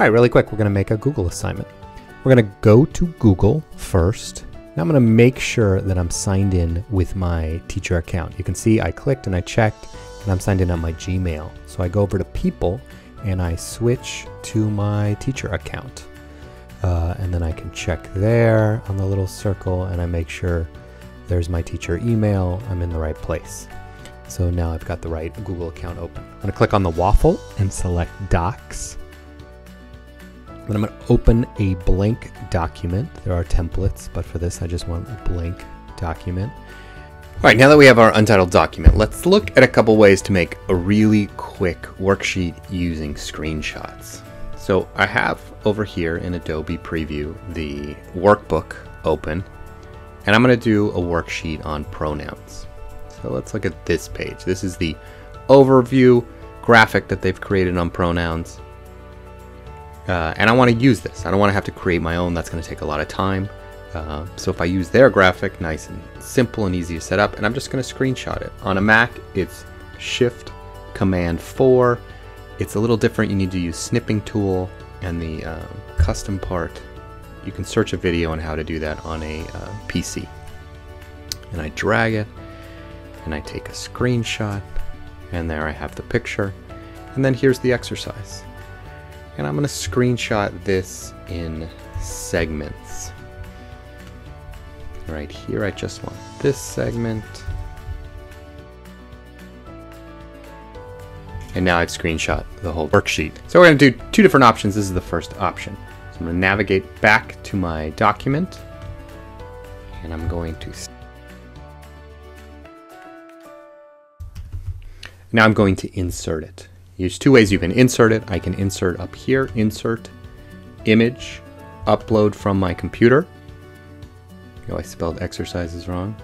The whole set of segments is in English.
right, really quick, we're going to make a Google assignment. We're going to go to Google first. Now I'm going to make sure that I'm signed in with my teacher account. You can see I clicked and I checked and I'm signed in on my Gmail. So I go over to People and I switch to my teacher account. And then I can check there on the little circle and I make sure there's my teacher email. I'm in the right place. So now I've got the right Google account open. I'm going to click on the waffle and select Docs. Then I'm going to open a blank document. There are templates, but for this I just want a blank document. All right, now that we have our untitled document, let's look at a couple ways to make a really quick worksheet using screenshots. So I have over here in Adobe Preview the workbook open, and I'm going to do a worksheet on pronouns. So let's look at this page. This is the overview graphic that they've created on pronouns. And I want to use this. I don't want to have to create my own. That's going to take a lot of time. So if I use their graphic, nice and simple and easy to set up, and I'm just going to screenshot it. On a Mac, it's Shift Command 4. It's a little different. You need to use Snipping Tool and the custom part. You can search a video on how to do that on a PC. And I drag it, and I take a screenshot, and there I have the picture. And then here's the exercise. And I'm going to screenshot this in segments. Right here, I just want this segment. And now I've screenshot the whole worksheet. So we're going to do two different options. This is the first option. So I'm going to navigate back to my document. And I'm going to... Now I'm going to insert it. There's two ways you can insert it. I can insert up here, insert image, upload from my computer. Oh, I spelled exercises wrong.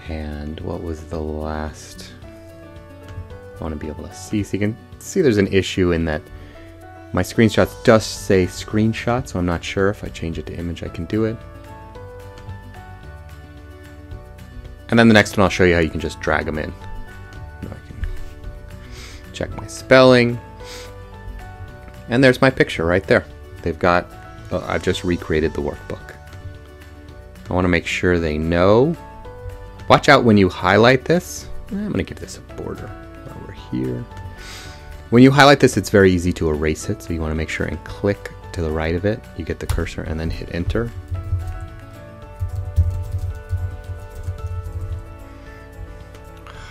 And what was the last? I want to be able to see. So you can see there's an issue in that my screenshots does say screenshot, so I'm not sure if I change it to image I can do it. And then the next one I'll show you how you can just drag them in. Check my spelling, and there's my picture right there. They've got, I've just recreated the workbook. I want to make sure they know. Watch out when you highlight this. I'm going to give this a border over here. When you highlight this, it's very easy to erase it, so you want to make sure and click to the right of it. You get the cursor and then hit enter.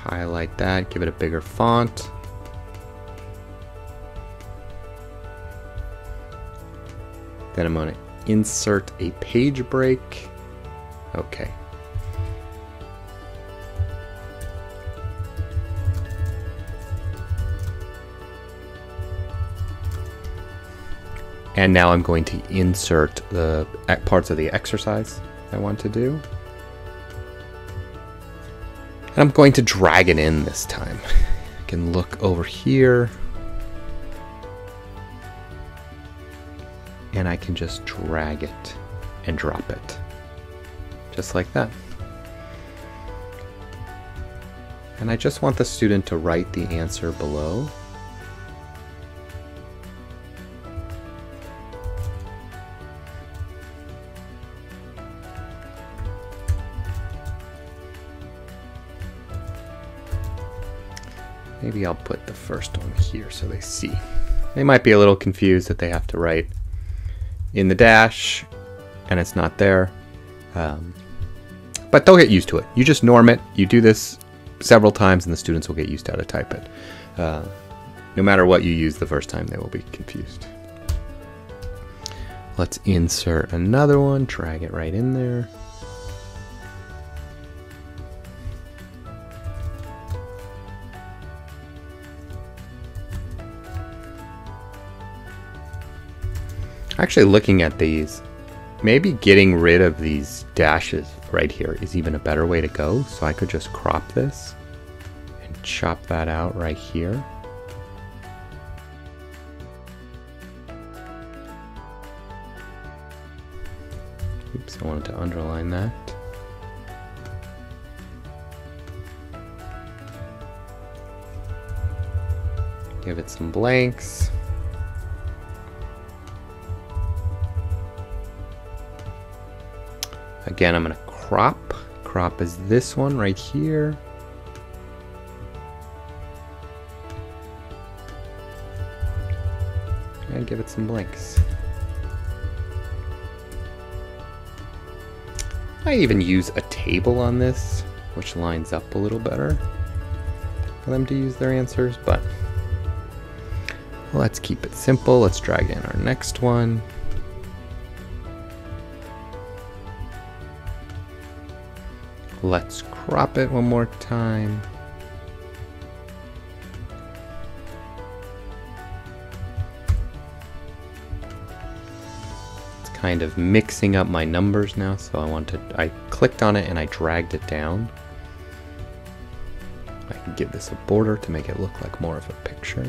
Highlight that, give it a bigger font. Then I'm going to insert a page break. Okay. And now I'm going to insert the parts of the exercise I want to do. And I'm going to drag it in this time. I can look over here. And I can just drag it and drop it. Just like that. And I just want the student to write the answer below. Maybe I'll put the first one here so they see. They might be a little confused that they have to write in the dash and it's not there, but they'll get used to it. You just norm it. You do this several times and the students will get used to how to type it. No matter what you use the first time, they will be confused. Let's insert another one, drag it right in there. Actually, looking at these, maybe getting rid of these dashes right here is even a better way to go. So I could just crop this and chop that out right here. Oops, I wanted to underline that. Give it some blanks. again, I'm going to crop. Crop is this one right here. And give it some blinks. I even use a table on this, which lines up a little better for them to use their answers, but let's keep it simple. Let's drag in our next one. Let's crop it one more time. It's kind of mixing up my numbers now, so I clicked on it and I dragged it down. I can give this a border to make it look like more of a picture.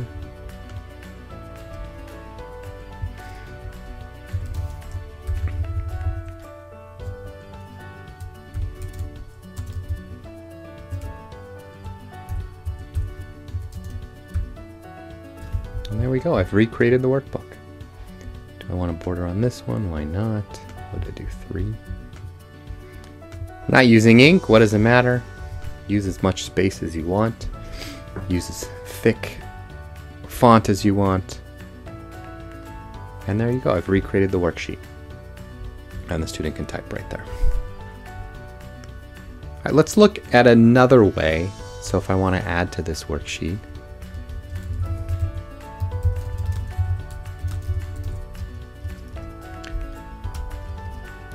And there we go, I've recreated the workbook. Do I want a border on this one? Why not? What did I do, 3? Not using ink, what does it matter? Use as much space as you want. Use as thick font as you want. And there you go, I've recreated the worksheet. And the student can type right there. All right, let's look at another way. So if I want to add to this worksheet,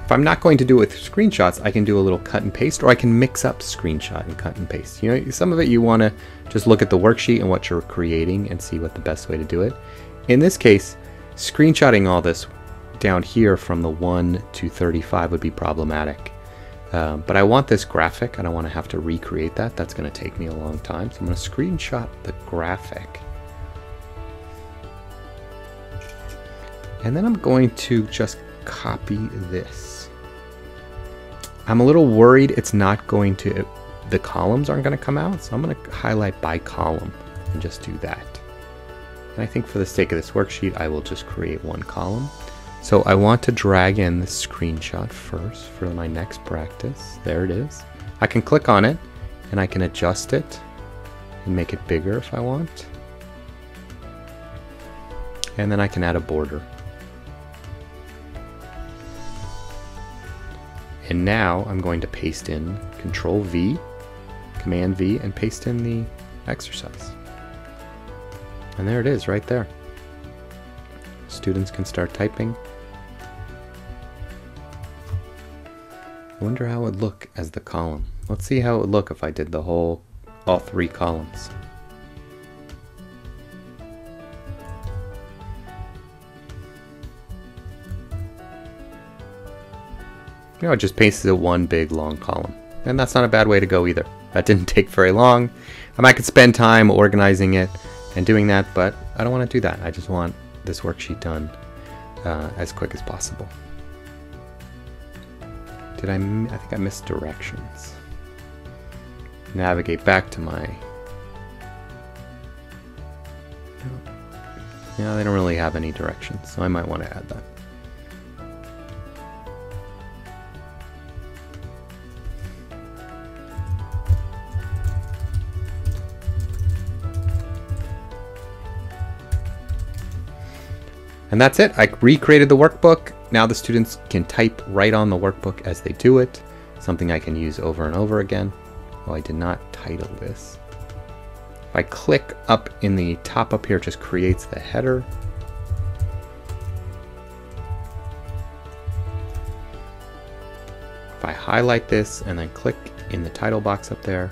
if I'm not going to do it with screenshots, I can do a little cut and paste, or I can mix up screenshot and cut and paste. You know, some of it you want to just look at the worksheet and what you're creating and see what the best way to do it. In this case, screenshotting all this down here from the 1 to 35 would be problematic. But I want this graphic. I don't want to have to recreate that. That's going to take me a long time. So I'm going to screenshot the graphic. And then I'm going to just copy this. I'm a little worried it's not going to, the columns aren't going to come out, so I'm going to highlight by column and just do that. And I think for the sake of this worksheet, I will just create one column. So I want to drag in the screenshot first for my next practice. There it is. I can click on it and I can adjust it and make it bigger if I want. And then I can add a border. And now I'm going to paste in Control V, Command V, and paste in the exercise. And there it is right there. Students can start typing. I wonder how it would look as the column. Let's see how it would look if I did the all 3 columns. You know, it just pastes it one big long column. And that's not a bad way to go either. That didn't take very long. I could spend time organizing it and doing that, but I don't want to do that. I just want this worksheet done as quick as possible. I think I missed directions. Navigate back to my... Yeah, they don't really have any directions, so I might want to add that. And that's it. I recreated the workbook. Now the students can type right on the workbook as they do it. Something I can use over and over again. Well, I did not title this. If I click up in the top up here, it just creates the header. If I highlight this and then click in the title box up there,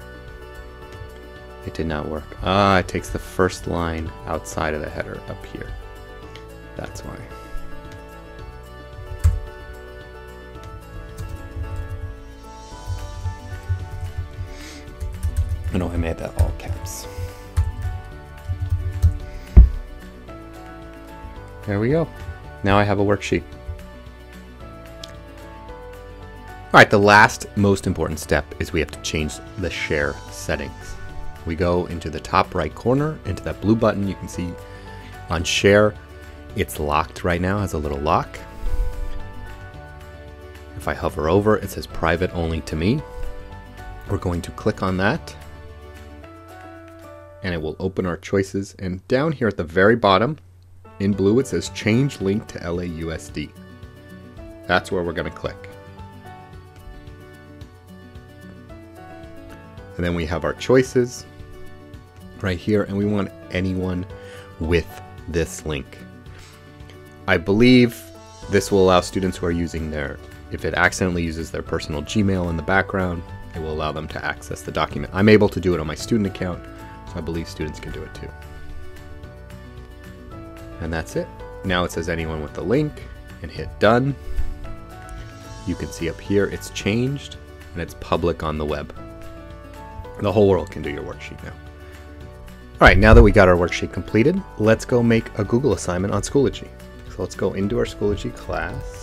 it did not work. It takes the first line outside of the header up here. That's why. I know I made that all caps. There we go. Now I have a worksheet. All right, the last most important step is we have to change the share settings. We go into the top right corner, into that blue button you can see on share. It's locked right now, has a little lock. If I hover over, it says private only to me. We're going to click on that, and it will open our choices. And down here at the very bottom, in blue, it says change link to LAUSD. That's where we're going to click. And then we have our choices right here, and we want anyone with this link. I believe this will allow students who are using if it accidentally uses their personal Gmail in the background, it will allow them to access the document. I'm able to do it on my student account, so I believe students can do it too. And that's it. Now it says anyone with the link, and hit done. You can see up here it's changed, and it's public on the web. The whole world can do your worksheet now. All right, now that we got our worksheet completed, let's go make a Google assignment on Schoology. So let's go into our Schoology class.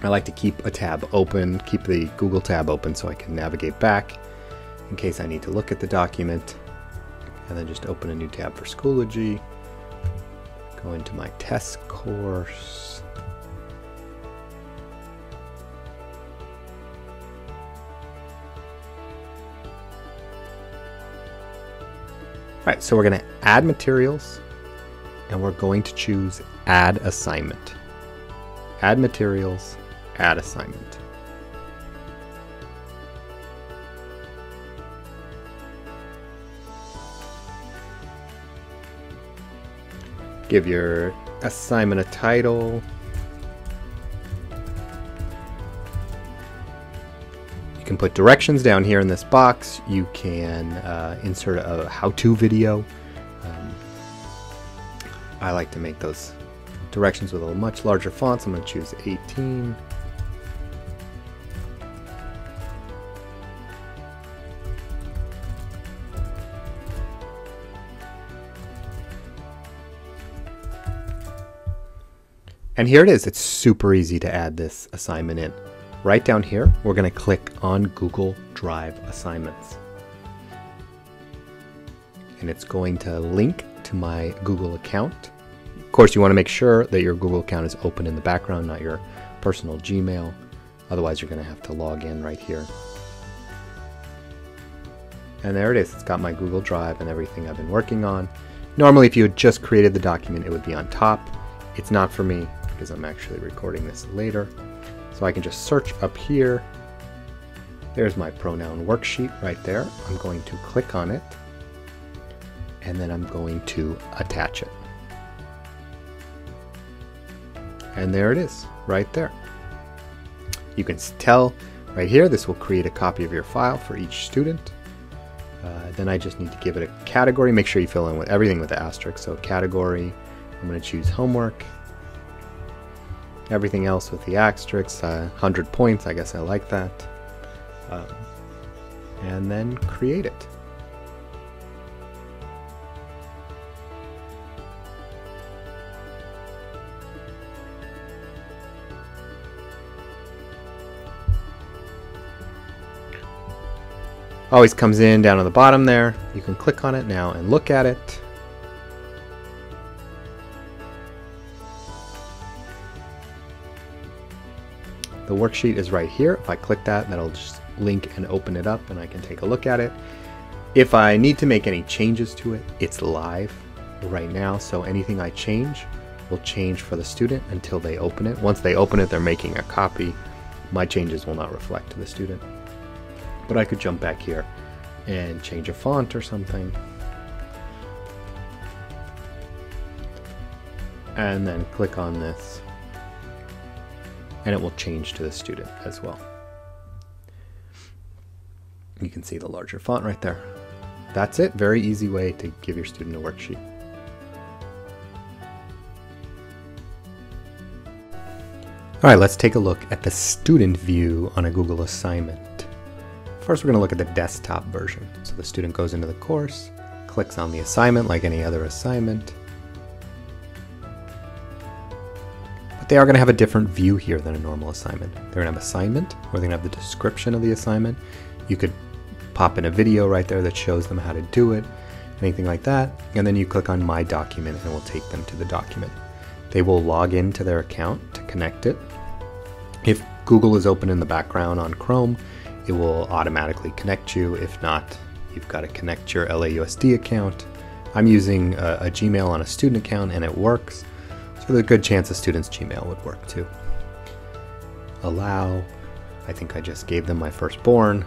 I like to keep a tab open, keep the Google tab open so I can navigate back in case I need to look at the document. And then just open a new tab for Schoology. Go into my test course. All right, so we're going to add materials, and we're going to choose Add Assignment. Add Materials, Add Assignment. Give your assignment a title. You can put directions down here in this box. You can insert a how-to video. I like to make those directions with a much larger font, so I'm going to choose 18. And here it is. It's super easy to add this assignment in. Right down here, we're going to click on Google Drive Assignments. And it's going to link to my Google account. Of course, you want to make sure that your Google account is open in the background, not your personal Gmail. Otherwise, you're going to have to log in right here. And there it is. It's got my Google Drive and everything I've been working on. Normally, if you had just created the document, it would be on top. It's not for me because I'm actually recording this later. So I can just search up here. There's my pronoun worksheet right there. I'm going to click on it, and then I'm going to attach it. And there it is, right there. You can tell right here, this will create a copy of your file for each student. Then I just need to give it a category. Make sure you fill in with everything with the asterisk. So category, I'm going to choose homework. Everything else with the asterisks, 100 points, I guess I like that. And then create it. Always comes in down on the bottom there. You can click on it now and look at it. The worksheet is right here. If I click that, that'll just link and open it up and I can take a look at it. If I need to make any changes to it, it's live right now. So anything I change will change for the student until they open it. Once they open it, they're making a copy. My changes will not reflect to the student. But I could jump back here and change a font or something. And then click on this. And it will change to the student as well. You can see the larger font right there. That's it. Very easy way to give your student a worksheet. All right, let's take a look at the student view on a Google assignment. First, we're going to look at the desktop version. So the student goes into the course, clicks on the assignment like any other assignment. But they are going to have a different view here than a normal assignment. They're going to have assignment, where they're going to have the description of the assignment. You could pop in a video right there that shows them how to do it, anything like that. And then you click on My Document and it will take them to the document. They will log into their account to connect it. If Google is open in the background on Chrome, it will automatically connect you. If not, you've got to connect your LAUSD account. I'm using a Gmail on a student account and it works. So there's a good chance a student's Gmail would work too. Allow. I think I just gave them my firstborn,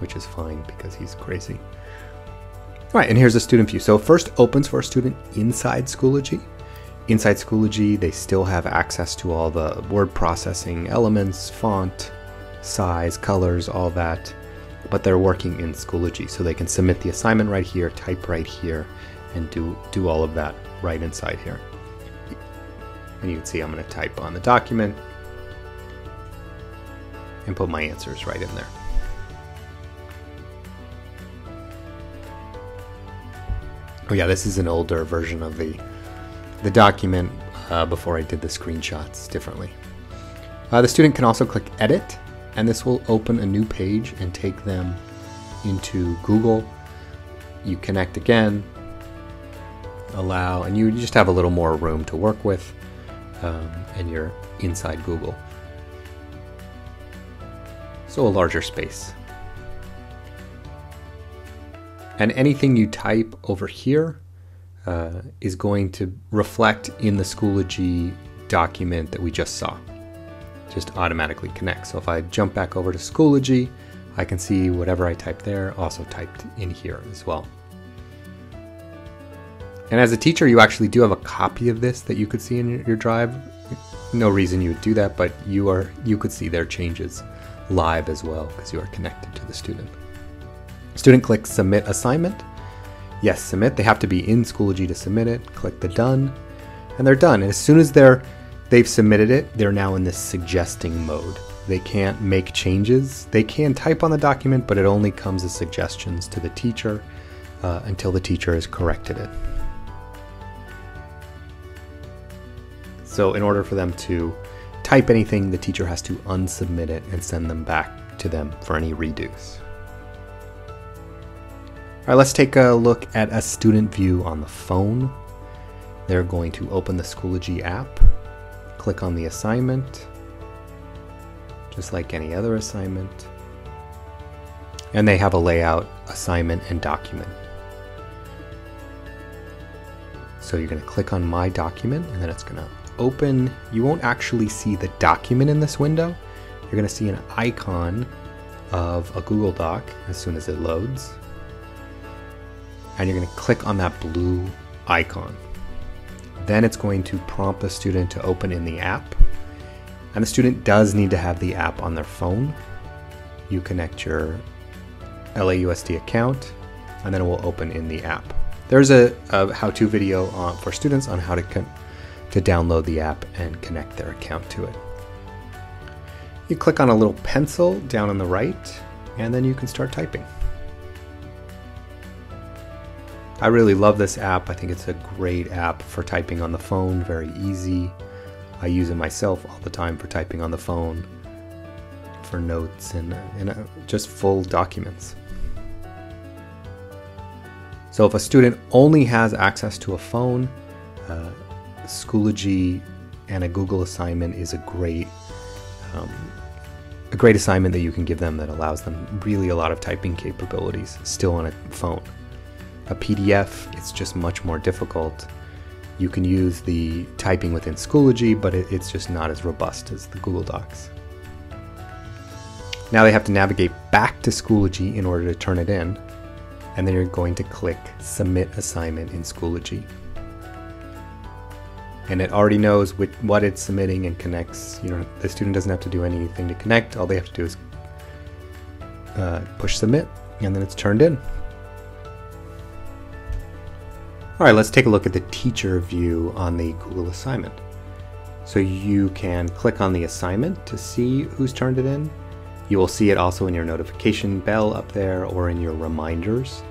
which is fine because he's crazy. All right, and here's the student view. So first opens for a student inside Schoology. Inside Schoology, they still have access to all the word processing elements, font, size, colors, all that, but they're working in Schoology. So they can submit the assignment right here, type right here, and do all of that right inside here. And you can see I'm going to type on the document and put my answers right in there. Oh yeah, this is an older version of the document before I did the screenshots differently. The student can also click Edit, and this will open a new page and take them into Google. You connect again, allow, and you just have a little more room to work with, and you're inside Google. So a larger space. And anything you type over here is going to reflect in the Schoology document that we just saw. Just automatically connect. So if I jump back over to Schoology, I can see whatever I typed there also typed in here as well. And as a teacher, you actually do have a copy of this that you could see in your drive. No reason you would do that, but you could see their changes live as well because you are connected to the student. Student clicks Submit Assignment. Yes, submit. They have to be in Schoology to submit it. Click the Done, and they're done. And as soon as they've submitted it, they're now in this suggesting mode. They can't make changes. They can type on the document, but it only comes as suggestions to the teacher until the teacher has corrected it. So in order for them to type anything, the teacher has to unsubmit it and send them back to them for any redos. All right, let's take a look at a student view on the phone. They're going to open the Schoology app, click on the assignment, just like any other assignment, and they have a layout, assignment, and document. So you're going to click on My Document, and then it's going to open. You won't actually see the document in this window. You're going to see an icon of a Google Doc as soon as it loads. And you're going to click on that blue icon. Then it's going to prompt the student to open in the app. And the student does need to have the app on their phone. You connect your LAUSD account, and then it will open in the app. There's a how-to video for students on how to download the app and connect their account to it. You click on a little pencil down on the right, and then you can start typing. I really love this app. I think it's a great app for typing on the phone, very easy. I use it myself all the time for typing on the phone, for notes and just full documents. So if a student only has access to a phone, Schoology and a Google assignment is a great assignment that you can give them that allows them really a lot of typing capabilities still on a phone. A PDF, it's just much more difficult. You can use the typing within Schoology, but it's just not as robust as the Google Docs. Now they have to navigate back to Schoology in order to turn it in, and then you're going to click Submit Assignment in Schoology. And it already knows what it's submitting and connects. The student doesn't have to do anything to connect. All they have to do is push Submit, and then it's turned in. All right, let's take a look at the teacher view on the Google assignment. So you can click on the assignment to see who's turned it in. You will see it also in your notification bell up there or in your reminders.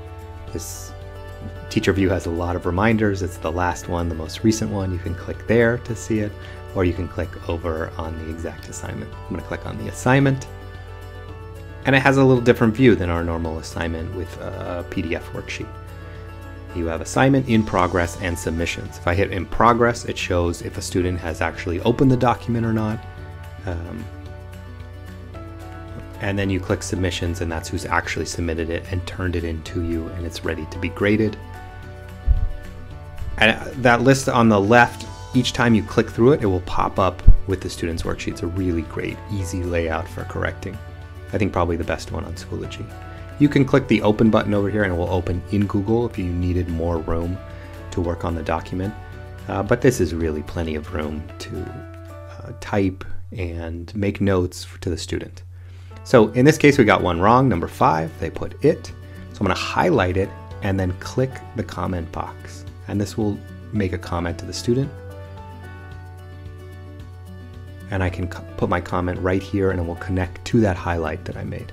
This teacher view has a lot of reminders. It's the last one, the most recent one. You can click there to see it, or you can click over on the exact assignment. I'm going to click on the assignment, and it has a little different view than our normal assignment with a PDF worksheet. You have assignment, in progress, and submissions. If I hit in progress, it shows if a student has actually opened the document or not. And then you click submissions, and that's who's actually submitted it and turned it in to you, and it's ready to be graded. And that list on the left, each time you click through it, it will pop up with the student's worksheet. It's a really great, easy layout for correcting. I think probably the best one on Schoology. You can click the open button over here and it will open in Google if you needed more room to work on the document. But this is really plenty of room to type and make notes to the student. So in this case, we got one wrong, number 5, they put it. So I'm going to highlight it and then click the comment box. And this will make a comment to the student. And I can put my comment right here and it will connect to that highlight that I made.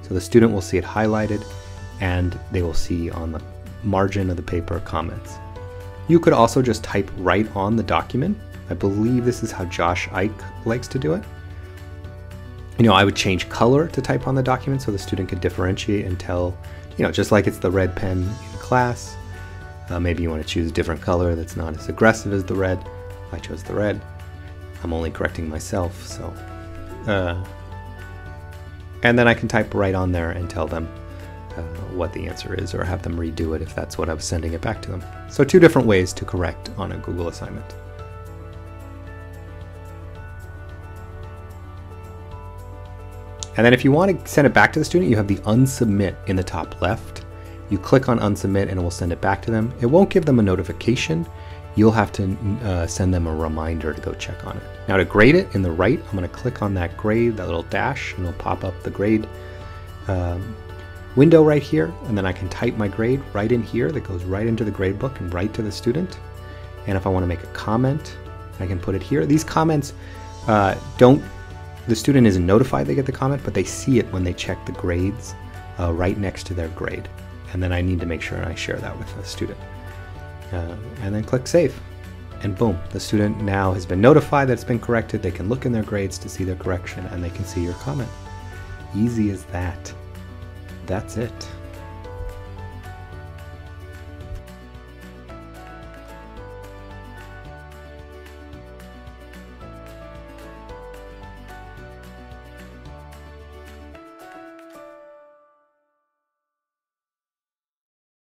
So the student will see it highlighted and they will see on the margin of the paper comments. You could also just type right on the document. I believe this is how Josh Ike likes to do it. You know, I would change color to type on the document so the student could differentiate and tell, you know, just like it's the red pen in class. Maybe you want to choose a different color that's not as aggressive as the red. I chose the red. I'm only correcting myself, so. And then I can type right on there and tell them what the answer is, or have them redo it if that's what I was sending it back to them. So 2 different ways to correct on a Google assignment. And then if you want to send it back to the student, you have the unsubmit in the top left. You click on unsubmit and it will send it back to them. It won't give them a notification. You'll have to send them a reminder to go check on it. Now to grade it, in the right, I'm going to click on that grade, that little dash, and it'll pop up the grade window right here. And then I can type my grade right in here that goes right into the grade book and right to the student. And if I want to make a comment, I can put it here. These comments the student isn't notified they get the comment, but they see it when they check the grades right next to their grade. And then I need to make sure I share that with the student. And then click save. And boom, the student now has been notified that it's been corrected. They can look in their grades to see their correction and they can see your comment. Easy as that. That's it.